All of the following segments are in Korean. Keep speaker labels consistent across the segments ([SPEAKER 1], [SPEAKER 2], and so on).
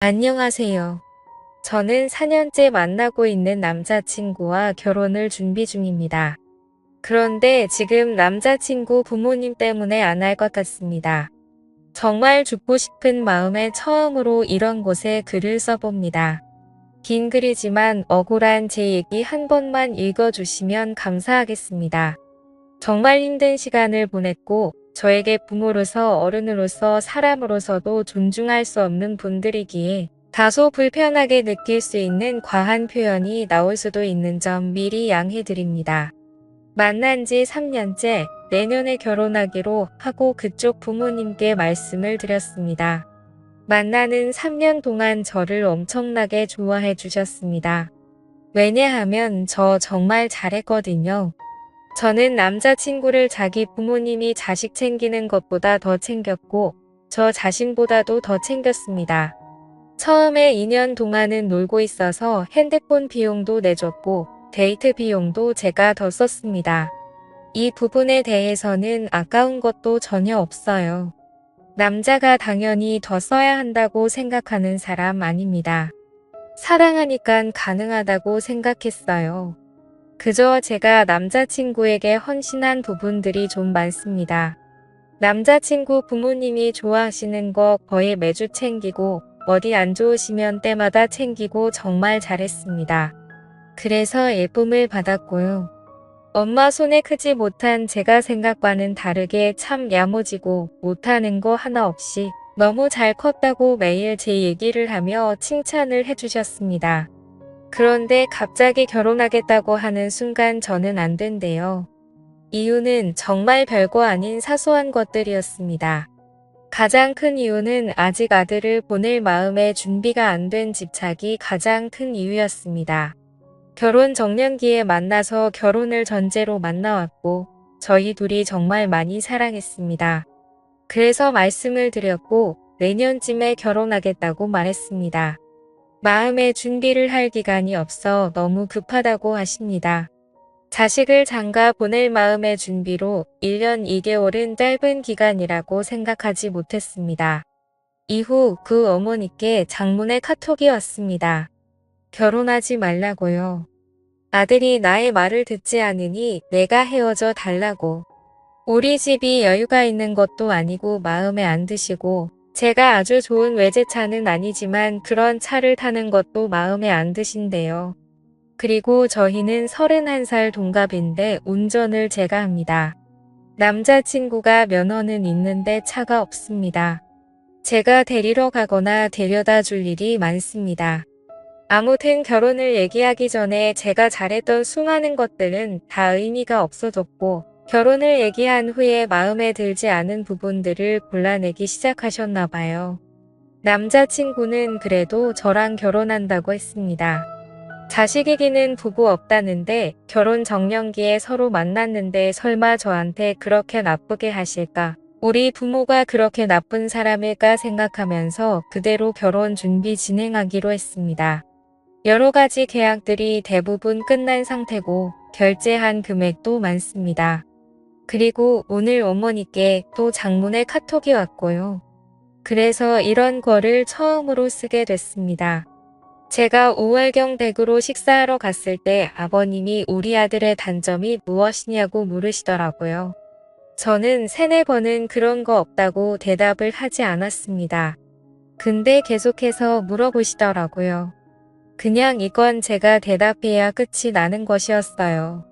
[SPEAKER 1] 안녕하세요. 저는 4년째 만나고 있는 남자친구와 결혼을 준비 중입니다. 그런데 지금 남자친구 부모님 때문에 안 할 것 같습니다. 정말 죽고 싶은 마음에 처음으로 이런 곳에 글을 써봅니다. 긴 글이지만 억울한 제 얘기 한 번만 읽어주시면 감사하겠습니다. 정말 힘든 시간을 보냈고 저에게 부모로서 어른으로서 사람으로서도 존중할 수 없는 분들이기에 다소 불편하게 느낄 수 있는 과한 표현이 나올 수도 있는 점 미리 양해드립니다. 만난 지 3년째 내년에 결혼하기로 하고 그쪽 부모님께 말씀을 드렸습니다. 만나는 3년 동안 저를 엄청나게 좋아해 주셨습니다. 왜냐하면 저 정말 잘했거든요. 저는 남자친구를 자기 부모님이 자식 챙기는 것보다 더 챙겼고 저 자신보다도 더 챙겼습니다. 처음에 2년 동안은 놀고 있어서 핸드폰 비용도 내줬고 데이트 비용도 제가 더 썼습니다. 이 부분에 대해서는 아까운 것도 전혀 없어요. 남자가 당연히 더 써야 한다고 생각하는 사람 아닙니다. 사랑하니깐 가능하다고 생각했어요. 그저 제가 남자친구에게 헌신한 부분들이 좀 많습니다. 남자친구 부모님이 좋아하시는 거 거의 매주 챙기고 어디 안 좋으시면 때마다 챙기고 정말 잘했습니다. 그래서 예쁨을 받았고요. 엄마 손에 크지 못한 제가 생각과는 다르게 참 야무지고 못하는 거 하나 없이 너무 잘 컸다고 매일 제 얘기를 하며 칭찬을 해주셨습니다. 그런데 갑자기 결혼하겠다고 하는 순간 저는 안 된대요. 이유는 정말 별거 아닌 사소한 것들이었습니다. 가장 큰 이유는 아직 아들을 보낼 마음의 준비가 안 된 집착이 가장 큰 이유였습니다. 결혼 정년기에 만나서 결혼을 전제로 만나왔고 저희 둘이 정말 많이 사랑했습니다. 그래서 말씀을 드렸고 내년쯤에 결혼하겠다고 말했습니다. 마음의 준비를 할 기간이 없어 너무 급하다고 하십니다. 자식을 장가 보낼 마음의 준비로 1년 2개월은 짧은 기간이라고 생각하지 못했습니다. 이후 그 어머니께 장문의 카톡이 왔습니다. 결혼하지 말라고요. 아들이 나의 말을 듣지 않으니 내가 헤어져 달라고. 우리 집이 여유가 있는 것도 아니고 마음에 안 드시고 제가 아주 좋은 외제차는 아니지만 그런 차를 타는 것도 마음에 안 드신대요. 그리고 저희는 31살 동갑인데 운전을 제가 합니다. 남자친구가 면허는 있는데 차가 없습니다. 제가 데리러 가거나 데려다 줄 일이 많습니다. 아무튼 결혼을 얘기하기 전에 제가 잘했던 수많은 것들은 다 의미가 없어졌고 결혼을 얘기한 후에 마음에 들지 않은 부분들을 골라내기 시작하셨나 봐요. 남자친구는 그래도 저랑 결혼한다고 했습니다. 자식이기는 부부 없다는데 결혼 정년기에 서로 만났는데 설마 저한테 그렇게 나쁘게 하실까? 우리 부모가 그렇게 나쁜 사람일까 생각하면서 그대로 결혼 준비 진행하기로 했습니다. 여러 가지 계약들이 대부분 끝난 상태고 결제한 금액도 많습니다. 그리고 오늘 어머니께 또 장문의 카톡이 왔고요. 그래서 이런 거를 처음으로 쓰게 됐습니다. 제가 5월경 댁으로 식사하러 갔을 때 아버님이 우리 아들의 단점이 무엇이냐고 물으시더라고요. 저는 3-4번은 그런 거 없다고 대답을 하지 않았습니다. 근데 계속해서 물어보시더라고요. 그냥 이건 제가 대답해야 끝이 나는 것이었어요.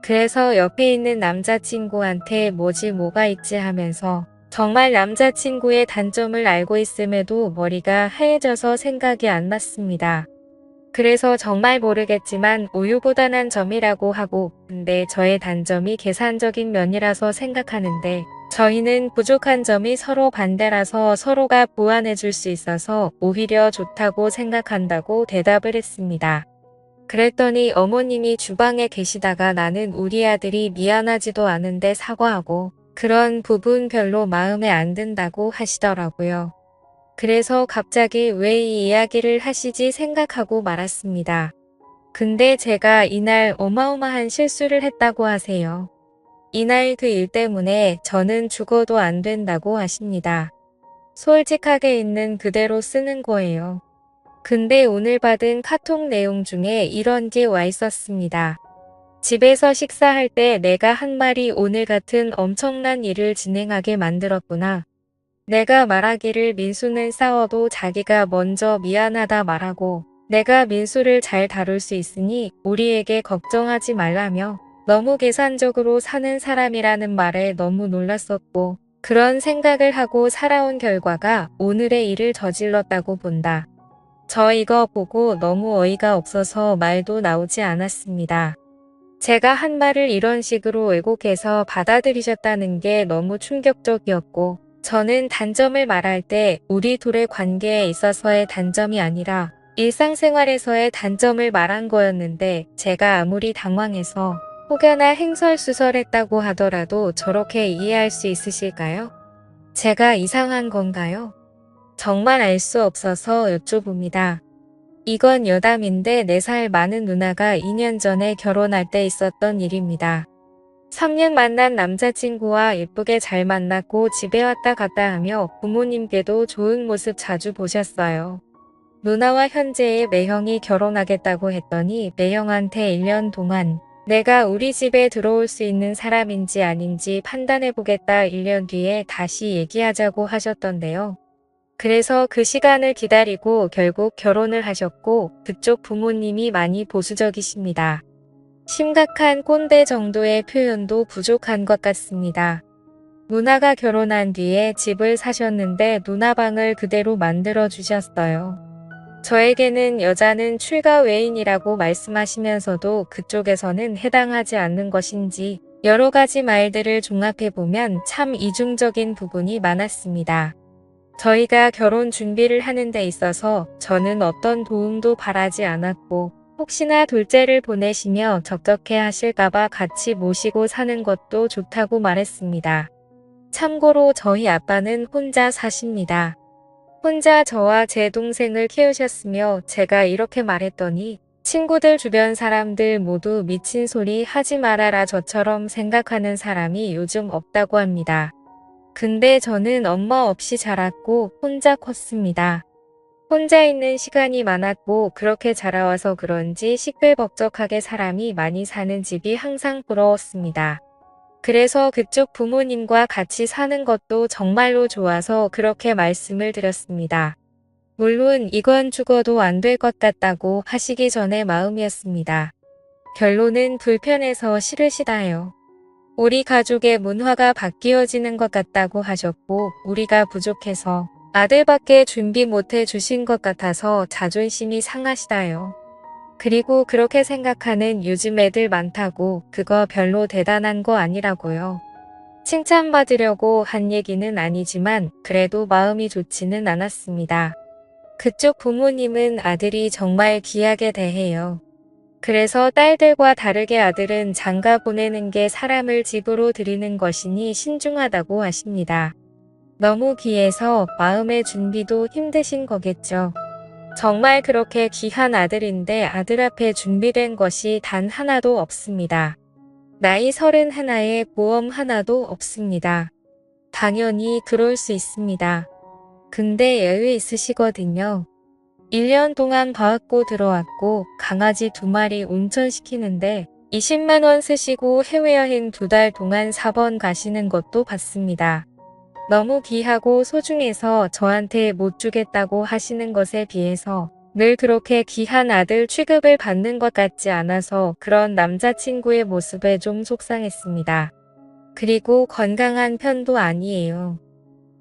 [SPEAKER 1] 그래서 옆에 있는 남자친구한테 뭐가 있지 하면서 정말 남자친구의 단점을 알고 있음에도 머리가 하얘져서 생각이 안 났습니다. 그래서 정말 모르겠지만 우유부단한 점이라고 하고 근데 저의 단점이 계산적인 면이라서 생각하는데 저희는 부족한 점이 서로 반대라서 서로가 보완해 줄 수 있어서 오히려 좋다고 생각한다고 대답을 했습니다. 그랬더니 어머님이 주방에 계시다가 나는 우리 아들이 미안하지도 않은데 사과하고 그런 부분 별로 마음에 안 든다고 하시더라고요. 그래서 갑자기 왜 이 이야기를 하시지 생각하고 말았습니다. 근데 제가 이날 어마어마한 실수를 했다고 하세요. 이날 그 일 때문에 저는 죽어도 안 된다고 하십니다. 솔직하게 있는 그대로 쓰는 거예요. 근데 오늘 받은 카톡 내용 중에 이런 게 와 있었습니다. 집에서 식사할 때 내가 한 말이 오늘 같은 엄청난 일을 진행하게 만들었구나. 내가 말하기를 민수는 싸워도 자기가 먼저 미안하다 말하고 내가 민수를 잘 다룰 수 있으니 우리에게 걱정하지 말라며 너무 계산적으로 사는 사람이라는 말에 너무 놀랐었고 그런 생각을 하고 살아온 결과가 오늘의 일을 저질렀다고 본다. 저 이거 보고 너무 어이가 없어서 말도 나오지 않았습니다. 제가 한 말을 이런 식으로 왜곡해서 받아들이셨다는 게 너무 충격적이었고 저는 단점을 말할 때 우리 둘의 관계에 있어서의 단점이 아니라 일상생활에서의 단점을 말한 거였는데 제가 아무리 당황해서 혹여나 행설수설했다고 하더라도 저렇게 이해할 수 있으실까요? 제가 이상한 건가요? 정말 알 수 없어서 여쭤봅니다. 이건 여담인데 4살 많은 누나가 2년 전에 결혼할 때 있었던 일입니다. 3년 만난 남자친구와 예쁘게 잘 만났고 집에 왔다 갔다 하며 부모님께도 좋은 모습 자주 보셨어요. 누나와 현재의 매형이 결혼하겠다고 했더니 매형한테 1년 동안 내가 우리 집에 들어올 수 있는 사람인지 아닌지 판단해보겠다 1년 뒤에 다시 얘기하자고 하셨던데요. 그래서 그 시간을 기다리고 결국 결혼을 하셨고 그쪽 부모님이 많이 보수적이십니다. 심각한 꼰대 정도의 표현도 부족한 것 같습니다. 누나가 결혼한 뒤에 집을 사셨는데 누나 방을 그대로 만들어 주셨어요. 저에게는 여자는 출가 외인이라고 말씀하시면서도 그쪽에서는 해당하지 않는 것인지 여러 가지 말들을 종합해보면 참 이중적인 부분이 많았습니다. 저희가 결혼 준비를 하는 데 있어서 저는 어떤 도움도 바라지 않았고 혹시나 둘째를 보내시며 적적해 하실까봐 같이 모시고 사는 것도 좋다고 말했습니다. 참고로 저희 아빠는 혼자 사십니다. 혼자 저와 제 동생을 키우셨으며 제가 이렇게 말했더니 친구들 주변 사람들 모두 미친 소리 하지 말아라 저처럼 생각하는 사람이 요즘 없다고 합니다. 근데 저는 엄마 없이 자랐고 혼자 컸습니다. 혼자 있는 시간이 많았고 그렇게 자라와서 그런지 시끌벅적하게 사람이 많이 사는 집이 항상 부러웠습니다. 그래서 그쪽 부모님과 같이 사는 것도 정말로 좋아서 그렇게 말씀을 드렸습니다. 물론 이건 죽어도 안 될 것 같다고 하시기 전의 마음이었습니다. 결론은 불편해서 싫으시다요. 우리 가족의 문화가 바뀌어지는 것 같다고 하셨고 우리가 부족해서 아들밖에 준비 못해 주신 것 같아서 자존심이 상하시다요. 그리고 그렇게 생각하는 요즘 애들 많다고 그거 별로 대단한 거 아니라고요. 칭찬받으려고 한 얘기는 아니지만 그래도 마음이 좋지는 않았습니다. 그쪽 부모님은 아들이 정말 귀하게 대해요. 그래서 딸들과 다르게 아들은 장가 보내는 게 사람을 집으로 들이는 것이니 신중하다고 하십니다. 너무 귀해서 마음의 준비도 힘드신 거겠죠. 정말 그렇게 귀한 아들인데 아들 앞에 준비된 것이 단 하나도 없습니다. 나이 31에 보험 하나도 없습니다. 당연히 그럴 수 있습니다. 근데 여유 있으시거든요. 1년 동안 봐왔고 들어왔고 강아지 2마리 온천시키는데 20만 원 쓰시고 해외여행 2달 동안 4번 가시는 것도 봤습니다. 너무 귀하고 소중해서 저한테 못 주겠다고 하시는 것에 비해서 늘 그렇게 귀한 아들 취급을 받는 것 같지 않아서 그런 남자친구의 모습에 좀 속상했습니다. 그리고 건강한 편도 아니에요.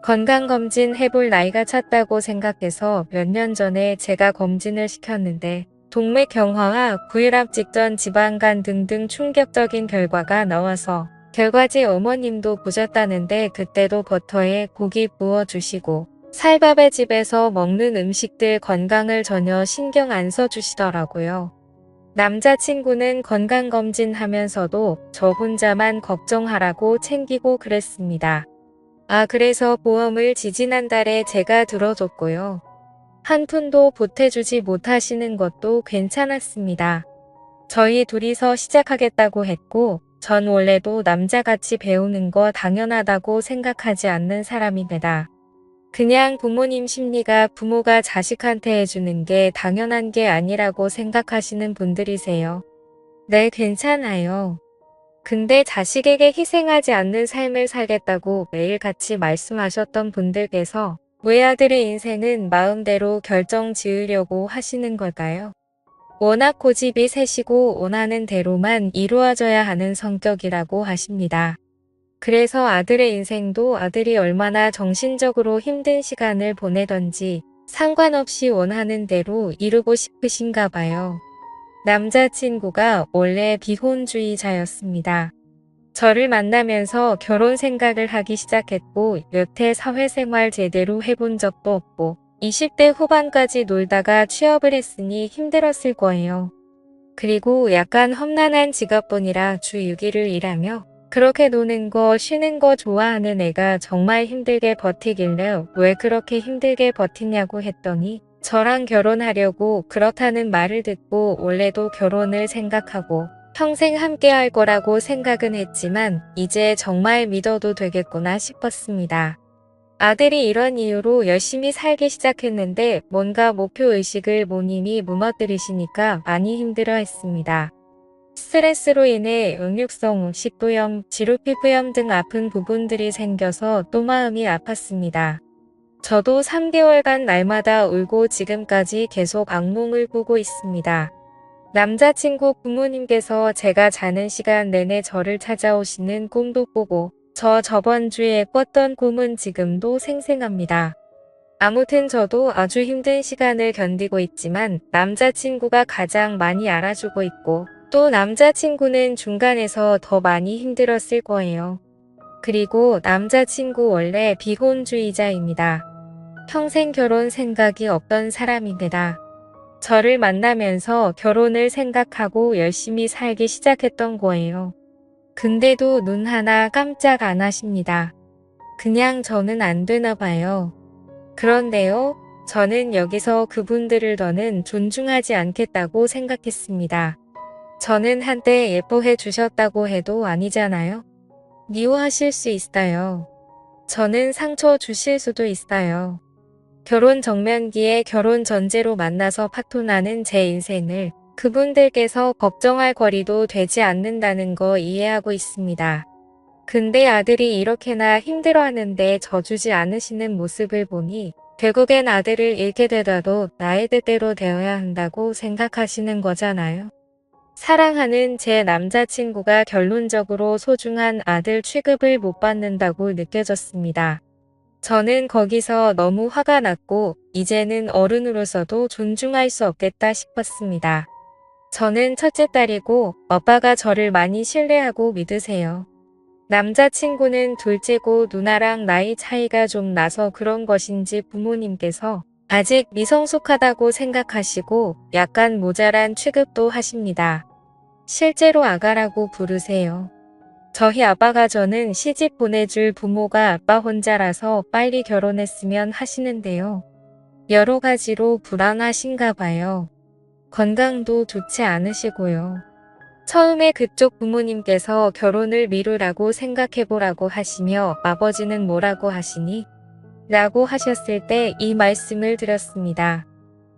[SPEAKER 1] 건강검진 해볼 나이가 찼다고 생각해서 몇 년 전에 제가 검진을 시켰는데 동맥경화와 구혈압 직전 지방간 등등 충격적인 결과가 나와서 결과지 어머님도 보셨다는데 그때도 버터에 고기 부어주시고 살밥에 집에서 먹는 음식들 건강을 전혀 신경 안 써주시더라고요. 남자친구는 건강검진 하면서도 저 혼자만 걱정하라고 챙기고 그랬습니다. 그래서 보험을 지지난달에 제가 들어줬고요. 한 푼도 보태주지 못하시는 것도 괜찮았습니다. 저희 둘이서 시작하겠다고 했고 전 원래도 남자같이 배우는 거 당연하다고 생각하지 않는 사람입니다. 그냥 부모님 심리가 부모가 자식한테 해주는 게 당연한 게 아니라고 생각하시는 분들이세요. 네, 괜찮아요. 근데 자식에게 희생하지 않는 삶을 살겠다고 매일 같이 말씀하셨던 분들께서 왜 아들의 인생은 마음대로 결정 지으려고 하시는 걸까요? 워낙 고집이 세시고 원하는 대로만 이루어져야 하는 성격이라고 하십니다. 그래서 아들의 인생도 아들이 얼마나 정신적으로 힘든 시간을 보내던지 상관없이 원하는 대로 이루고 싶으신가 봐요. 남자친구가 원래 비혼주의자였습니다. 저를 만나면서 결혼 생각을 하기 시작했고 여태 사회생활 제대로 해본 적도 없고 20대 후반까지 놀다가 취업을 했으니 힘들었을 거예요. 그리고 약간 험난한 직업뿐이라 주 6일을 일하며 그렇게 노는 거 쉬는 거 좋아하는 애가 정말 힘들게 버티길래 왜 그렇게 힘들게 버티냐고 했더니 저랑 결혼하려고 그렇다는 말을 듣고 원래도 결혼을 생각하고 평생 함께 할 거라고 생각은 했지만 이제 정말 믿어도 되겠구나 싶었습니다. 아들이 이런 이유로 열심히 살기 시작했는데 뭔가 목표의식을 모님이 무너뜨리시니까 많이 힘들어했습니다. 스트레스로 인해 응육성 식도염, 지루피부염 등 아픈 부분들이 생겨서 또 마음이 아팠습니다. 저도 3개월간 날마다 울고 지금까지 계속 악몽을 꾸고 있습니다. 남자친구 부모님께서 제가 자는 시간 내내 저를 찾아오시는 꿈도 꾸고 저번 주에 꿨던 꿈은 지금도 생생합니다. 아무튼 저도 아주 힘든 시간을 견디고 있지만 남자친구가 가장 많이 알아주고 있고 또 남자친구는 중간에서 더 많이 힘들었을 거예요. 그리고 남자친구 원래 비혼주의자입니다. 평생 결혼 생각이 없던 사람입니다. 저를 만나면서 결혼을 생각하고 열심히 살기 시작했던 거예요. 근데도 눈 하나 깜짝 안 하십니다. 그냥 저는 안 되나 봐요. 그런데요, 저는 여기서 그분들을 더는 존중하지 않겠다고 생각했습니다. 저는 한때 예뻐해 주셨다고 해도 아니잖아요. 미워하실 수 있어요. 저는 상처 주실 수도 있어요. 결혼 정면기에 결혼 전제로 만나서 파토나는 제 인생을 그분들께서 걱정할 거리도 되지 않는다는 거 이해하고 있습니다. 근데 아들이 이렇게나 힘들어하는데 져주지 않으시는 모습을 보니 결국엔 아들을 잃게 되더라도 나의 뜻대로 되어야 한다고 생각하시는 거잖아요. 사랑하는 제 남자친구가 결론적으로 소중한 아들 취급을 못 받는다고 느껴졌습니다. 저는 거기서 너무 화가 났고 이제는 어른으로서도 존중할 수 없겠다 싶었습니다. 저는 첫째 딸이고 아빠가 저를 많이 신뢰하고 믿으세요. 남자친구는 둘째고 누나랑 나이 차이가 좀 나서 그런 것인지 부모님께서 아직 미성숙하다고 생각하시고 약간 모자란 취급도 하십니다. 실제로 아가라고 부르세요. 저희 아빠가 저는 시집 보내줄 부모가 아빠 혼자라서 빨리 결혼했으면 하시는데요. 여러 가지로 불안하신가 봐요. 건강도 좋지 않으시고요. 처음에 그쪽 부모님께서 결혼을 미루라고 생각해보라고 하시며 아버지는 뭐라고 하시니? 라고 하셨을 때 이 말씀을 드렸습니다.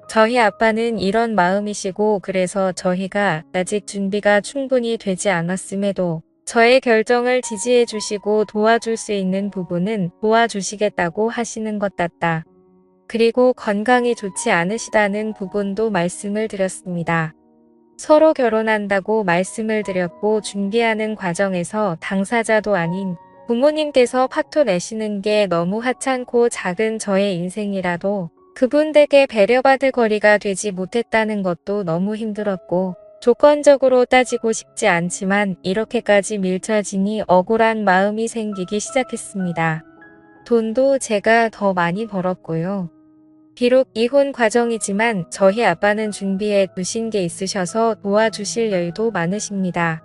[SPEAKER 1] 저희 아빠는 이런 마음이시고 그래서 저희가 아직 준비가 충분히 되지 않았음에도 저의 결정을 지지해 주시고 도와줄 수 있는 부분은 도와주시겠다고 하시는 것 같다. 그리고 건강이 좋지 않으시다는 부분도 말씀을 드렸습니다. 서로 결혼한다고 말씀을 드렸고 준비하는 과정에서 당사자도 아닌 부모님께서 파토 내시는 게 너무 하찮고 작은 저의 인생이라도 그분들께 배려받을 거리가 되지 못했다는 것도 너무 힘들었고 조건적으로 따지고 싶지 않지만 이렇게까지 밀쳐지니 억울한 마음이 생기기 시작했습니다. 돈도 제가 더 많이 벌었고요. 비록 이혼 과정이지만 저희 아빠는 준비해 두신 게 있으셔서 도와주실 여유도 많으십니다.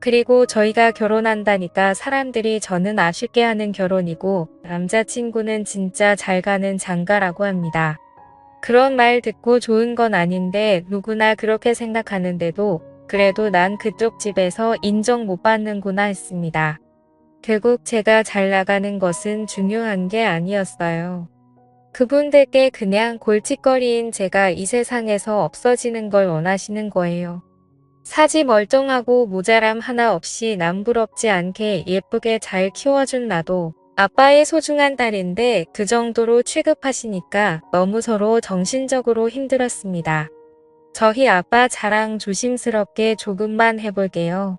[SPEAKER 1] 그리고 저희가 결혼한다니까 사람들이 저는 아쉽게 하는 결혼이고 남자친구는 진짜 잘 가는 장가라고 합니다. 그런 말 듣고 좋은 건 아닌데 누구나 그렇게 생각하는데도 그래도 난 그쪽 집에서 인정 못 받는구나 했습니다. 결국 제가 잘 나가는 것은 중요한 게 아니었어요. 그분들께 그냥 골칫거리인 제가 이 세상에서 없어지는 걸 원하시는 거예요. 사지 멀쩡하고 모자람 하나 없이 남부럽지 않게 예쁘게 잘 키워준 나도 아빠의 소중한 딸인데 그 정도로 취급하시니까 너무 서로 정신적으로 힘들었습니다. 저희 아빠 자랑 조심스럽게 조금만 해볼게요.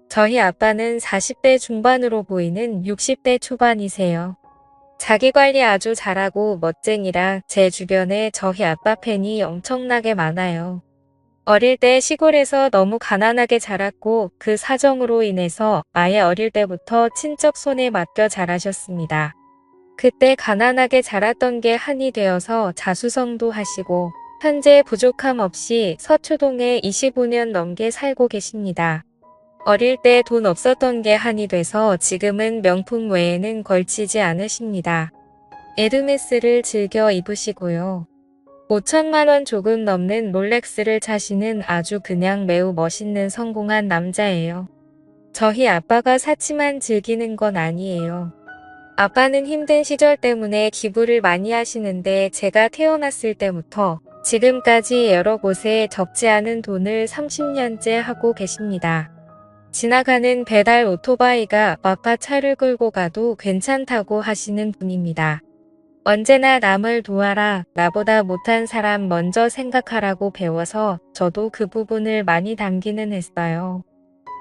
[SPEAKER 1] 저희 아빠는 40대 중반으로 보이는 60대 초반이세요. 자기관리 아주 잘하고 멋쟁이라 제 주변에 저희 아빠 팬이 엄청나게 많아요. 어릴 때 시골에서 너무 가난하게 자랐고 그 사정으로 인해서 아예 어릴 때부터 친척 손에 맡겨 자라셨습니다. 그때 가난하게 자랐던 게 한이 되어서 자수성도 하시고 현재 부족함 없이 서초동에 25년 넘게 살고 계십니다. 어릴 때 돈 없었던 게 한이 돼서 지금은 명품 외에는 걸치지 않으십니다. 에르메스를 즐겨 입으시고요. 5천만 원 조금 넘는 롤렉스를 차시는 아주 그냥 매우 멋있는 성공한 남자예요. 저희 아빠가 사치만 즐기는 건 아니에요. 아빠는 힘든 시절 때문에 기부를 많이 하시는데 제가 태어났을 때부터 지금까지 여러 곳에 적지 않은 돈을 30년째 하고 계십니다. 지나가는 배달 오토바이가 아빠 차를 끌고 가도 괜찮다고 하시는 분입니다. 언제나 남을 도와라, 나보다 못한 사람 먼저 생각하라고 배워서 저도 그 부분을 많이 담기는 했어요.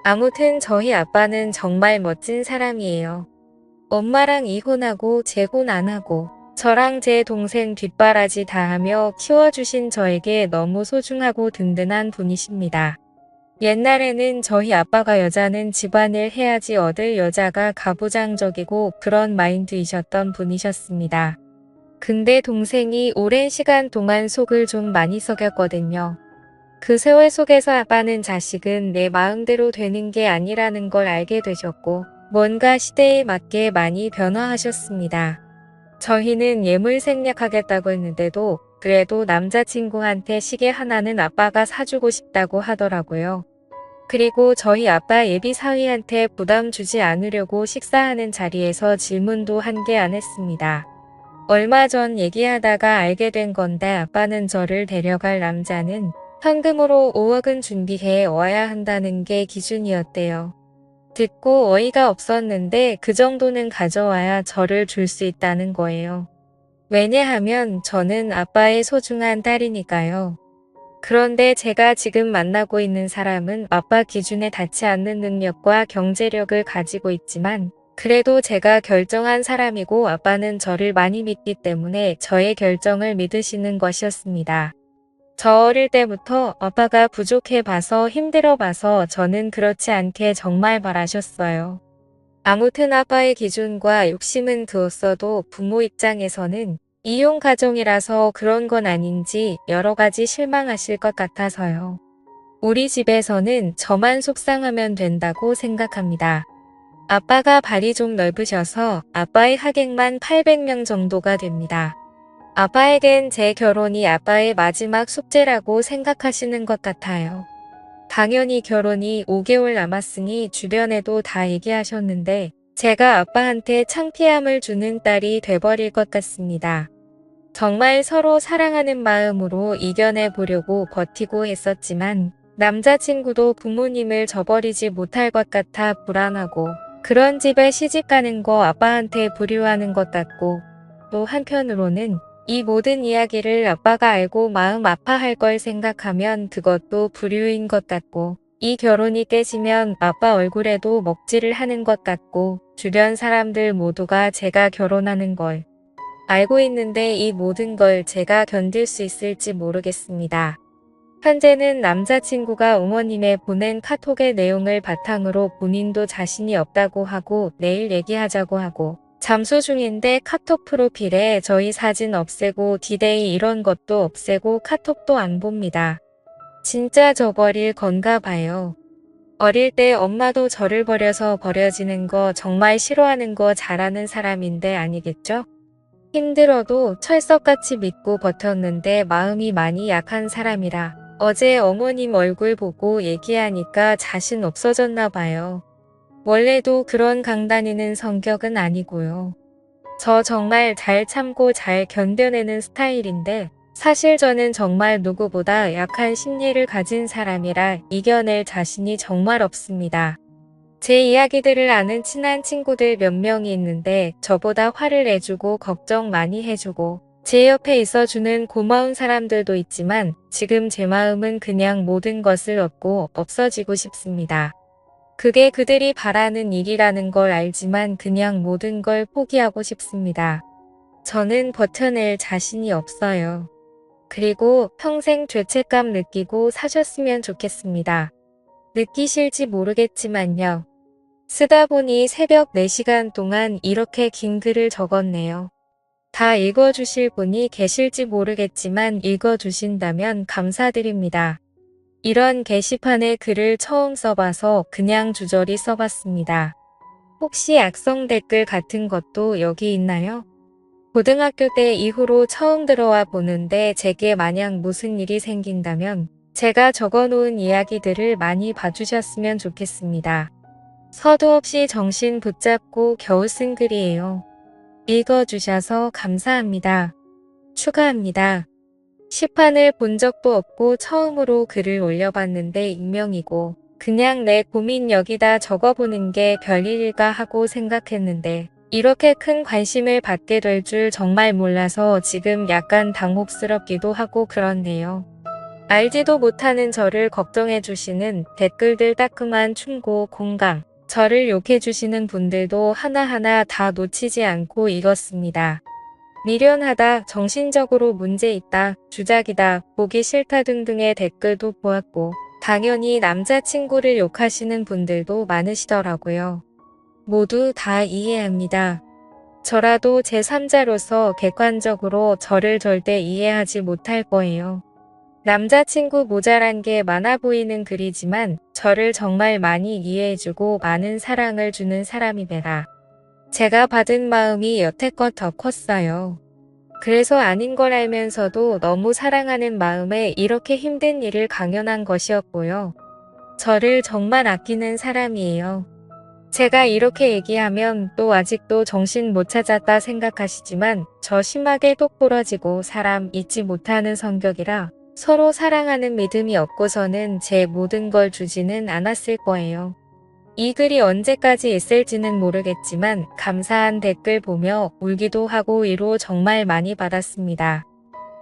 [SPEAKER 1] 아무튼 저희 아빠는 정말 멋진 사람이에요. 엄마랑 이혼하고 재혼 안 하고 저랑 제 동생 뒷바라지 다 하며 키워주신 저에게 너무 소중하고 든든한 분이십니다. 옛날에는 저희 아빠가 여자는 집안일 해야지 얻을 여자가 가부장적이고 그런 마인드이셨던 분이셨습니다. 근데 동생이 오랜 시간 동안 속을 좀 많이 썩였거든요. 그 세월 속에서 아빠는 자식은 내 마음대로 되는 게 아니라는 걸 알게 되셨고 뭔가 시대에 맞게 많이 변화하셨습니다. 저희는 예물 생략하겠다고 했는데도 그래도 남자친구한테 시계 하나는 아빠가 사주고 싶다고 하더라고요. 그리고 저희 아빠 예비 사위한테 부담 주지 않으려고 식사하는 자리에서 질문도 한 개 안 했습니다. 얼마 전 얘기하다가 알게 된 건데 아빠는 저를 데려갈 남자는 현금으로 5억은 준비해 와야 한다는 게 기준이었대요. 듣고 어이가 없었는데 그 정도는 가져와야 저를 줄 수 있다는 거예요. 왜냐하면 저는 아빠의 소중한 딸이니까요. 그런데 제가 지금 만나고 있는 사람은 아빠 기준에 닿지 않는 능력과 경제력을 가지고 있지만 그래도 제가 결정한 사람이고 아빠는 저를 많이 믿기 때문에 저의 결정을 믿으시는 것이었습니다. 저 어릴 때부터 아빠가 부족해 봐서 힘들어 봐서 저는 그렇지 않게 정말 바라셨어요. 아무튼 아빠의 기준과 욕심은 그었어도 부모 입장에서는 이용 가정이라서 그런 건 아닌지 여러 가지 실망하실 것 같아서요. 우리 집에서는 저만 속상하면 된다고 생각합니다. 아빠가 발이 좀 넓으셔서 아빠의 하객만 800명 정도가 됩니다. 아빠에겐 제 결혼이 아빠의 마지막 숙제라고 생각하시는 것 같아요. 당연히 결혼이 5개월 남았으니 주변에도 다 얘기하셨는데 제가 아빠한테 창피함을 주는 딸이 돼버릴 것 같습니다. 정말 서로 사랑하는 마음으로 이겨내 보려고 버티고 했었지만 남자친구도 부모님을 저버리지 못할 것 같아 불안하고 그런 집에 시집가는 거 아빠한테 불효하는 것 같고 또 한편으로는 이 모든 이야기를 아빠가 알고 마음 아파할 걸 생각하면 그것도 불효인 것 같고 이 결혼이 깨지면 아빠 얼굴에도 먹칠을 하는 것 같고 주변 사람들 모두가 제가 결혼하는 걸 알고 있는데 이 모든 걸 제가 견딜 수 있을지 모르겠습니다. 현재는 남자친구가 어머님의 보낸 카톡의 내용을 바탕으로 본인도 자신이 없다고 하고 내일 얘기하자고 하고 잠수 중인데 카톡 프로필에 저희 사진 없애고 디데이 이런 것도 없애고 카톡도 안 봅니다. 진짜 저버릴 건가 봐요. 어릴 때 엄마도 저를 버려서 버려지는 거 정말 싫어하는 거 잘하는 사람인데 아니겠죠? 힘들어도 철석같이 믿고 버텼는데 마음이 많이 약한 사람이라 어제 어머님 얼굴 보고 얘기하니까 자신 없어졌나 봐요. 원래도 그런 강다니는 성격은 아니고요. 저 정말 잘 참고 잘 견뎌내는 스타일인데 사실 저는 정말 누구보다 약한 심리를 가진 사람이라 이겨낼 자신이 정말 없습니다. 제 이야기들을 아는 친한 친구들 몇 명이 있는데 저보다 화를 내주고 걱정 많이 해주고 제 옆에 있어주는 고마운 사람들도 있지만 지금 제 마음은 그냥 모든 것을 얻고 없어지고 싶습니다. 그게 그들이 바라는 일이라는 걸 알지만 그냥 모든 걸 포기하고 싶습니다. 저는 버텨낼 자신이 없어요. 그리고 평생 죄책감 느끼고 사셨으면 좋겠습니다. 느끼실지 모르겠지만요. 쓰다 보니 새벽 4시간 동안 이렇게 긴 글을 적었네요. 다 읽어주실 분이 계실지 모르겠지만 읽어주신다면 감사드립니다. 이런 게시판에 글을 처음 써봐서 그냥 주저리 써봤습니다. 혹시 악성 댓글 같은 것도 여기 있나요? 고등학교 때 이후로 처음 들어와 보는데 제게 만약 무슨 일이 생긴다면 제가 적어놓은 이야기들을 많이 봐주셨으면 좋겠습니다. 서도 없이 정신 붙잡고 겨우 쓴 글이에요. 읽어주셔서 감사합니다. 추가합니다. 시판을 본 적도 없고 처음으로 글을 올려봤는데 익명이고 그냥 내 고민 여기다 적어보는 게 별일일까 하고 생각했는데 이렇게 큰 관심을 받게 될 줄 정말 몰라서 지금 약간 당혹스럽기도 하고 그렇네요. 알지도 못하는 저를 걱정해주시는 댓글들 따끔한 충고, 공감, 저를 욕해주시는 분들도 하나하나 다 놓치지 않고 읽었습니다. 미련하다, 정신적으로 문제 있다, 주작이다, 보기 싫다 등등의 댓글도 보았고 당연히 남자친구를 욕하시는 분들도 많으시더라고요. 모두 다 이해합니다. 저라도 제3자로서 객관적으로 저를 절대 이해하지 못할 거예요. 남자친구 모자란 게 많아 보이는 글이지만 저를 정말 많이 이해해주고 많은 사랑을 주는 사람이베라. 제가 받은 마음이 여태껏 더 컸어요. 그래서 아닌 걸 알면서도 너무 사랑하는 마음에 이렇게 힘든 일을 강연한 것이었고요. 저를 정말 아끼는 사람이에요. 제가 이렇게 얘기하면 또 아직도 정신 못 찾았다 생각하시지만 저 심하게 똑부러지고 사람 잊지 못하는 성격이라 서로 사랑하는 믿음이 없고서는 제 모든 걸 주지는 않았을 거예요. 이 글이 언제까지 있을지는 모르겠지만 감사한 댓글 보며 울기도 하고 위로 정말 많이 받았습니다.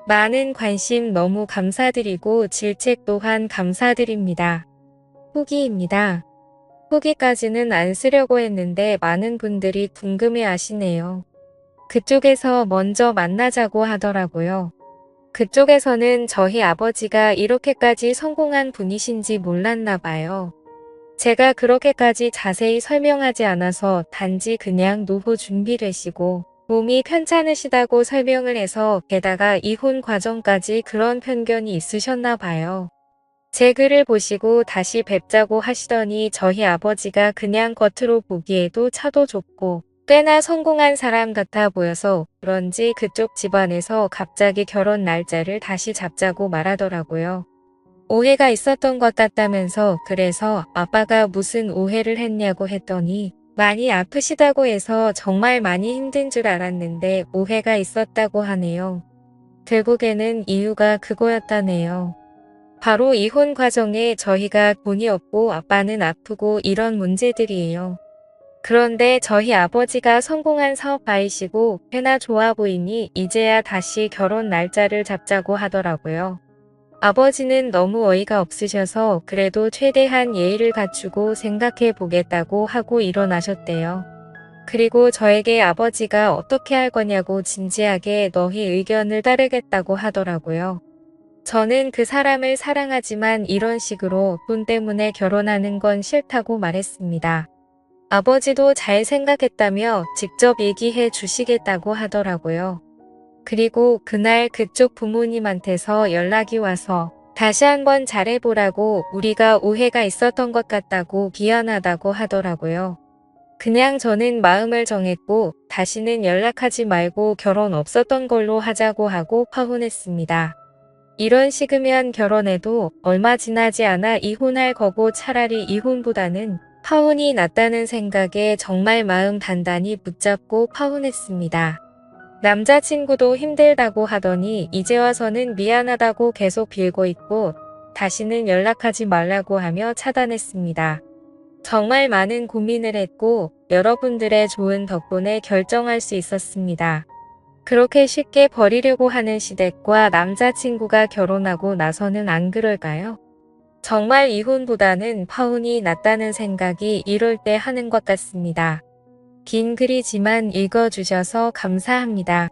[SPEAKER 1] 많은 관심 너무 감사드리고 질책 또한 감사드립니다. 후기입니다. 후기까지는 안 쓰려고 했는데 많은 분들이 궁금해 하시네요. 그쪽에서 먼저 만나자고 하더라고요. 그쪽에서는 저희 아버지가 이렇게까지 성공한 분이신지 몰랐나 봐요. 제가 그렇게까지 자세히 설명하지 않아서 단지 그냥 노후 준비되시고 몸이 편찮으시다고 설명을 해서 게다가 이혼 과정까지 그런 편견이 있으셨나 봐요. 제 글을 보시고 다시 뵙자고 하시더니 저희 아버지가 그냥 겉으로 보기에도 차도 좁고 꽤나 성공한 사람 같아 보여서 그런지 그쪽 집안에서 갑자기 결혼 날짜를 다시 잡자고 말하더라고요. 오해가 있었던 것 같다면서 그래서 아빠가 무슨 오해를 했냐고 했더니 많이 아프시다고 해서 정말 많이 힘든 줄 알았는데 오해가 있었다고 하네요. 결국에는 이유가 그거였다네요. 바로 이혼 과정에 저희가 돈이 없고 아빠는 아프고 이런 문제들이에요. 그런데 저희 아버지가 성공한 사업가이시고 꽤나 좋아 보이니 이제야 다시 결혼 날짜를 잡자고 하더라고요. 아버지는 너무 어이가 없으셔서 그래도 최대한 예의를 갖추고 생각해 보겠다고 하고 일어나셨대요. 그리고 저에게 아버지가 어떻게 할 거냐고 진지하게 너희 의견을 따르겠다고 하더라고요. 저는 그 사람을 사랑하지만 이런 식으로 돈 때문에 결혼하는 건 싫다고 말했습니다. 아버지도 잘 생각했다며 직접 얘기해 주시겠다고 하더라고요. 그리고 그날 그쪽 부모님한테서 연락이 와서 다시 한번 잘해보라고 우리가 오해가 있었던 것 같다고 미안하다고 하더라고요. 그냥 저는 마음을 정했고 다시는 연락하지 말고 결혼 없었던 걸로 하자고 하고 화혼했습니다. 이런 식이면 결혼해도 얼마 지나지 않아 이혼할 거고 차라리 이혼보다는 파혼이 낫다는 생각에 정말 마음 단단히 붙잡고 파혼했습니다. 남자친구도 힘들다고 하더니 이제 와서는 미안하다고 계속 빌고 있고 다시는 연락하지 말라고 하며 차단했습니다. 정말 많은 고민을 했고 여러분들의 좋은 덕분에 결정할 수 있었습니다. 그렇게 쉽게 버리려고 하는 시댁과 남자친구가 결혼하고 나서는 안 그럴까요? 정말 이혼보다는 파혼이 낫다는 생각이 이럴 때 하는 것 같습니다. 긴 글이지만 읽어주셔서 감사합니다.